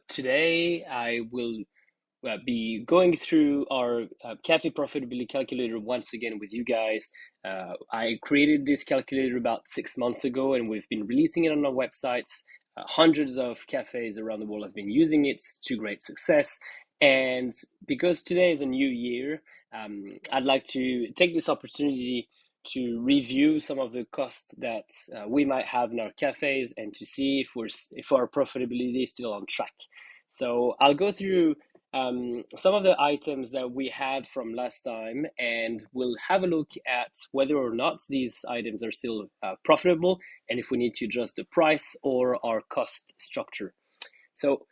Today I will be going through our cafe profitability calculator once again with you guys. I created this calculator about 6 months ago, and we've been releasing it on our websites. Hundreds of cafes around the world have been using it to great success. And because today is a new year, I'd like to take this opportunity to review some of the costs that we might have in our cafes and to see if our profitability is still on track. So I'll go through some of the items that we had from last time, and we'll have a look at whether or not these items are still profitable and if we need to adjust the price or our cost structure. So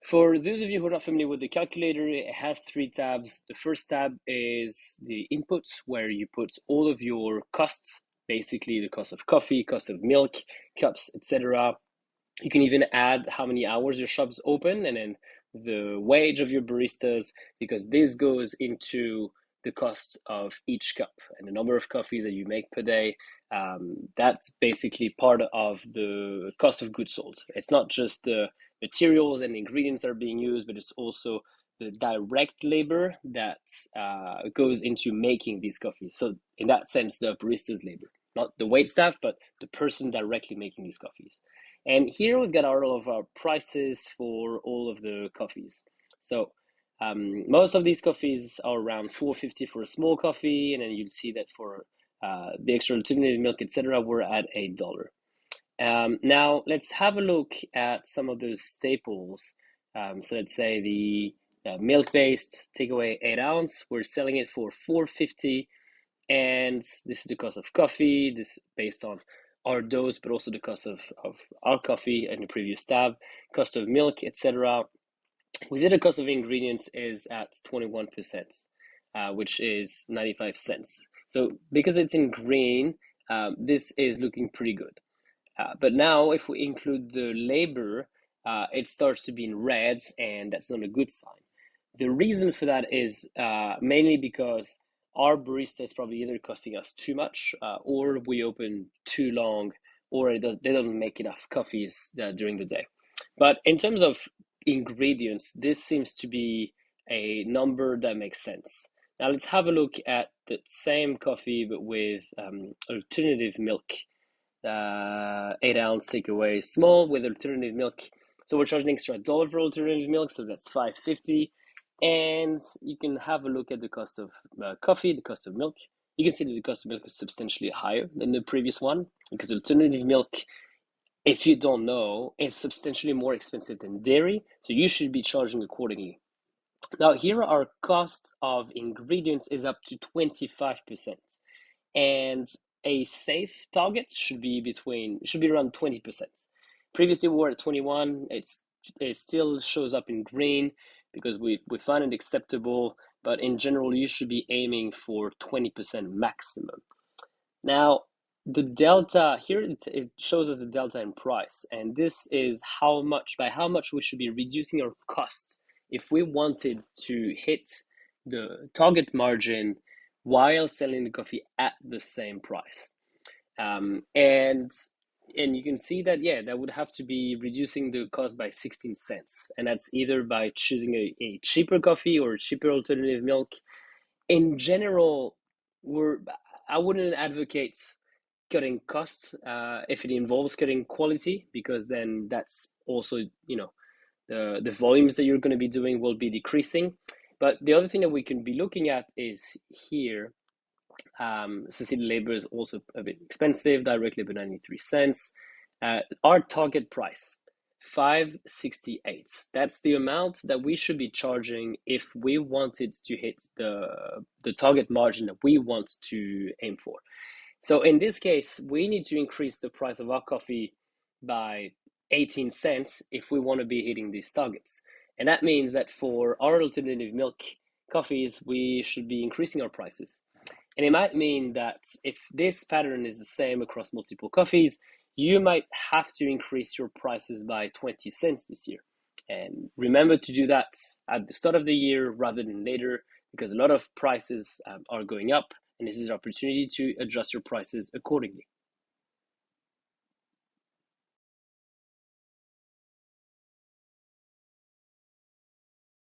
for those of you who are not familiar with the calculator, it has 3 tabs. The first tab is the input, where you put all of your costs, basically the cost of coffee, cost of milk, cups, etc. You can even add how many hours your shop's open, and then the wage of your baristas, because this goes into the cost of each cup and the number of coffees that you make per day. That's basically part of the cost of goods sold. It's not just the materials and ingredients that are being used, but it's also the direct labor that goes into making these coffees. So in that sense, the barista's labor, not the wait staff, but the person directly making these coffees. And here we've got all of our prices for all of the coffees. So most of these coffees are around $4.50 for a small coffee, and then you'll see that for the extra alternative milk, etc., we're at $8. Now let's have a look at some of those staples. So let's say the milk-based takeaway 8 ounce, we're selling it for $4.50, and this is the cost of coffee. This is based on our dose, but also the cost of our coffee and the previous tab, cost of milk, etc. We see the cost of ingredients is at 21%, which is 95 cents. So because it's in green, this is looking pretty good. But now if we include the labor, it starts to be in reds, and that's not a good sign. The reason for that is mainly because our barista is probably either costing us too much, or we open too long, or they don't make enough coffees during the day. But in terms of ingredients, this seems to be a number that makes sense. Now let's have a look at the same coffee but with alternative milk. 8 ounce takeaway small with alternative milk. So we're charging extra $1 for alternative milk, so that's $5.50. And you can have a look at the cost of coffee, the cost of milk. You can see that the cost of milk is substantially higher than the previous one, because alternative milk, if you don't know, is substantially more expensive than dairy, so you should be charging accordingly. Now here our cost of ingredients is up to 25%, and a safe target should be around 20%. Previously we were at 21. It still shows up in green because we find it acceptable, but in general you should be aiming for 20% maximum. Now the delta here, it shows us the delta in price, and this is by how much we should be reducing our cost if we wanted to hit the target margin while selling the coffee at the same price. And you can see that, yeah, that would have to be reducing the cost by 16 cents. And that's either by choosing a cheaper coffee or a cheaper alternative milk. In general, I wouldn't advocate cutting costs if it involves cutting quality, because then that's also, the volumes that you're going to be doing will be decreasing. But the other thing that we can be looking at is here. Succeeded labor is also a bit expensive, direct labor 93 cents. Our target price, $5.68. That's the amount that we should be charging if we wanted to hit the target margin that we want to aim for. So in this case, we need to increase the price of our coffee by 18 cents if we want to be hitting these targets. And that means that for our alternative milk coffees, we should be increasing our prices. And it might mean that if this pattern is the same across multiple coffees, you might have to increase your prices by 20 cents this year. And remember to do that at the start of the year rather than later, because a lot of prices are going up, and this is an opportunity to adjust your prices accordingly.